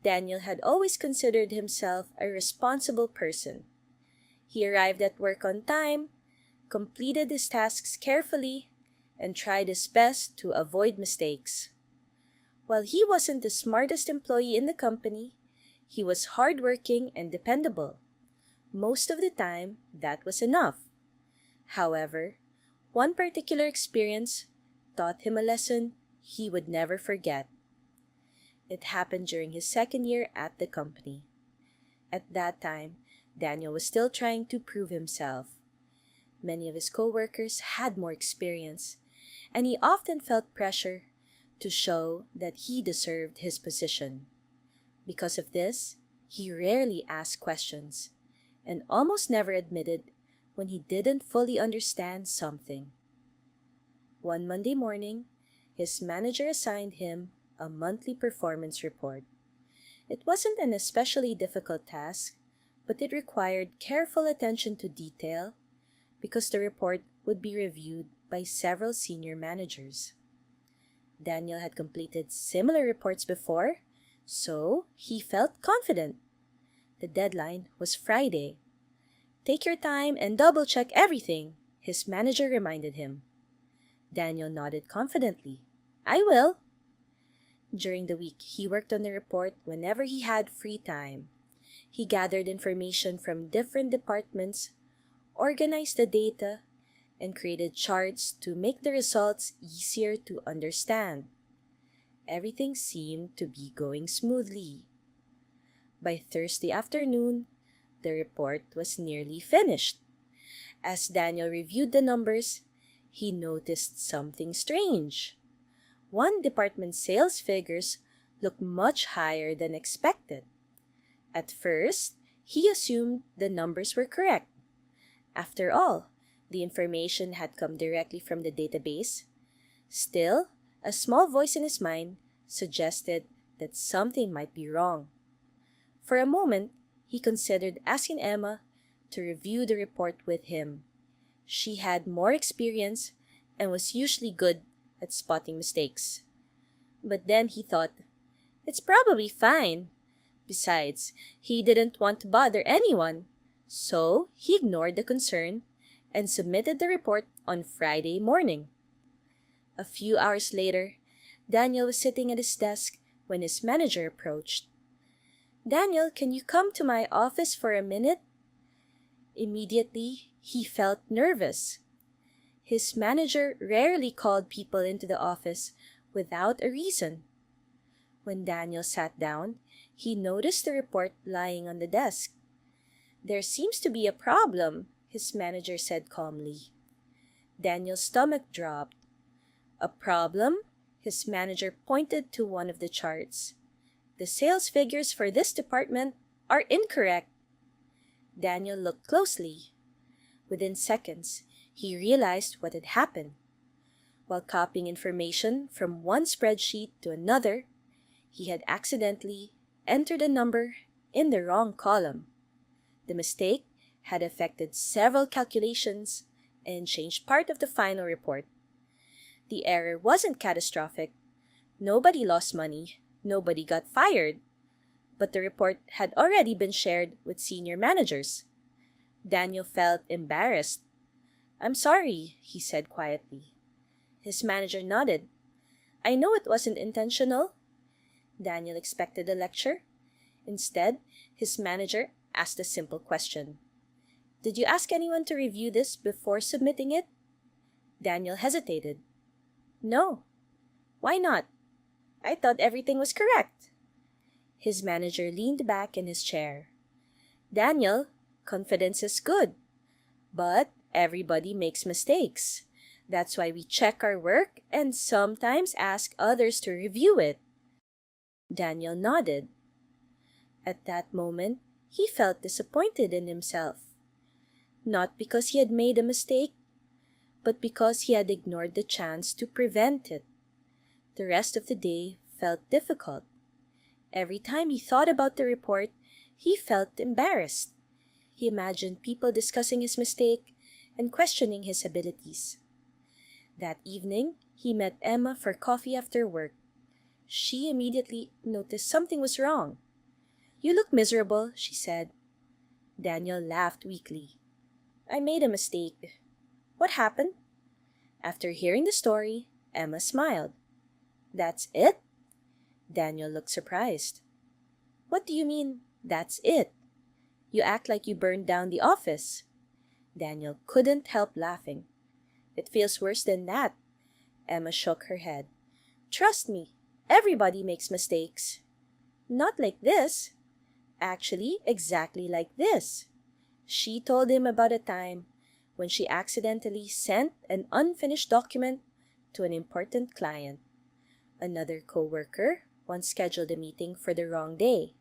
Daniel had always considered himself a responsible person. He arrived at work on time, completed his tasks carefully, and tried his best to avoid mistakes. While he wasn't the smartest employee in the company, he was hardworking and dependable. Most of the time, that was enough. However, one particular experience taught him a lesson he would never forget. It happened during his second year at the company. At that time, Daniel was still trying to prove himself. Many of his coworkers had more experience, and he often felt pressure to show that he deserved his position. Because of this, he rarely asked questions and almost never admitted when he didn't fully understand something. One Monday morning, his manager assigned him a monthly performance report. It wasn't an especially difficult task, but it required careful attention to detail because the report would be reviewed by several senior managers. Daniel had completed similar reports before, so he felt confident. The deadline was Friday. "Take your time and double-check everything," his manager reminded him. Daniel nodded confidently. "I will." During the week, he worked on the report whenever he had free time. He gathered information from different departments, organized the data, and created charts to make the results easier to understand. Everything seemed to be going smoothly. By Thursday afternoon, the report was nearly finished. As Daniel reviewed the numbers, he noticed something strange. One department's sales figures looked much higher than expected. At first, he assumed the numbers were correct. After all, the information had come directly from the database. Still, a small voice in his mind suggested that something might be wrong. For a moment, he considered asking Emma to review the report with him. She had more experience and was usually good at spotting mistakes. But then he thought, it's probably fine. Besides, he didn't want to bother anyone, so he ignored the concern and submitted the report on Friday morning. A few hours later, Daniel was sitting at his desk when his manager approached. "Daniel, can you come to my office for a minute?" Immediately, he felt nervous. His manager rarely called people into the office without a reason. When Daniel sat down, he noticed the report lying on the desk. "There seems to be a problem," his manager said calmly. Daniel's stomach dropped. "A problem?" His manager pointed to one of the charts. "The sales figures for this department are incorrect." Daniel looked closely. Within seconds, he realized what had happened. While copying information from one spreadsheet to another, he had accidentally entered a number in the wrong column. The mistake had affected several calculations and changed part of the final report. The error wasn't catastrophic. Nobody lost money. Nobody got fired. But the report had already been shared with senior managers. Daniel felt embarrassed. "I'm sorry," he said quietly. His manager nodded. "I know it wasn't intentional." Daniel expected a lecture. Instead, his manager asked a simple question. "Did you ask anyone to review this before submitting it?" Daniel hesitated. "No." "Why not?" "I thought everything was correct." His manager leaned back in his chair. "Daniel, confidence is good, but everybody makes mistakes. That's why we check our work and sometimes ask others to review it." Daniel nodded. At that moment, he felt disappointed in himself. Not because he had made a mistake, but because he had ignored the chance to prevent it. The rest of the day felt difficult. Every time he thought about the report, he felt embarrassed. He imagined people discussing his mistake and questioning his abilities. That evening, he met Emma for coffee after work. She immediately noticed something was wrong. "You look miserable," she said. Daniel laughed weakly. "I made a mistake." "What happened?" After hearing the story, Emma smiled. "That's it?" Daniel looked surprised. "What do you mean, that's it? You act like you burned down the office." Daniel couldn't help laughing. "It feels worse than that." Emma shook her head. "Trust me, everybody makes mistakes." "Not like this." "Actually, exactly like this." She told him about a time when she accidentally sent an unfinished document to an important client. Another coworker once scheduled a meeting for the wrong day,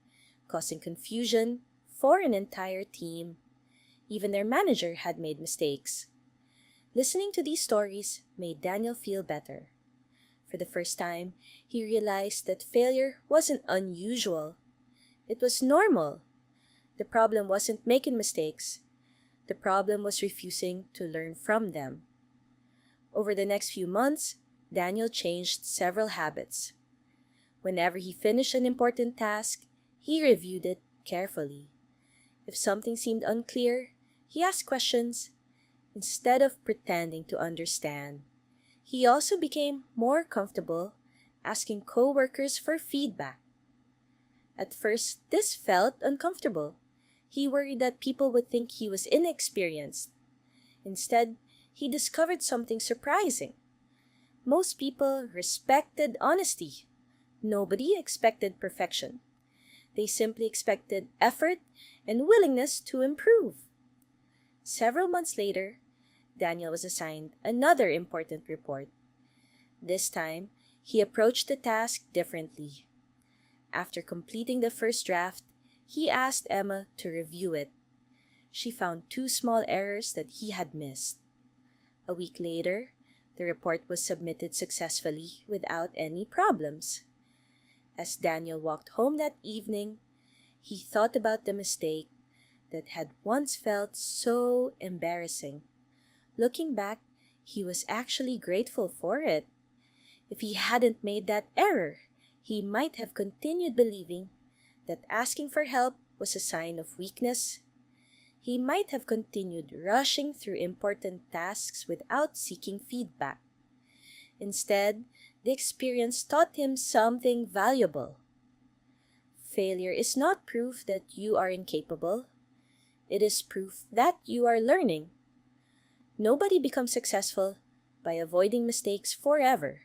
causing confusion for an entire team. Even their manager had made mistakes. Listening to these stories made Daniel feel better. For the first time, he realized that failure wasn't unusual. It was normal. The problem wasn't making mistakes. The problem was refusing to learn from them. Over the next few months, Daniel changed several habits. Whenever he finished an important task, he reviewed it carefully. If something seemed unclear, he asked questions instead of pretending to understand. He also became more comfortable asking coworkers for feedback. At first, this felt uncomfortable. He worried that people would think he was inexperienced. Instead, he discovered something surprising. Most people respected honesty. Nobody expected perfection. They simply expected effort and willingness to improve. Several months later, Daniel was assigned another important report. This time, he approached the task differently. After completing the first draft, he asked Emma to review it. She found 2 small errors that he had missed. A week later, the report was submitted successfully without any problems. As Daniel walked home that evening, he thought about the mistake that had once felt so embarrassing. Looking back, he was actually grateful for it. If he hadn't made that error, he might have continued believing that asking for help was a sign of weakness. He might have continued rushing through important tasks without seeking feedback. Instead, the experience taught him something valuable. Failure is not proof that you are incapable. It is proof that you are learning. Nobody becomes successful by avoiding mistakes forever.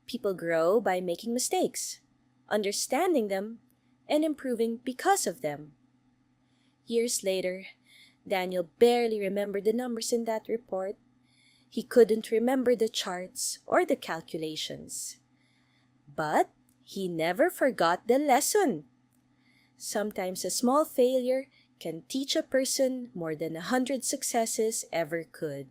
People grow by making mistakes, understanding them, and improving because of them. Years later, Daniel barely remembered the numbers in that report. He couldn't remember the charts or the calculations. But he never forgot the lesson. Sometimes a small failure can teach a person more than 100 successes ever could.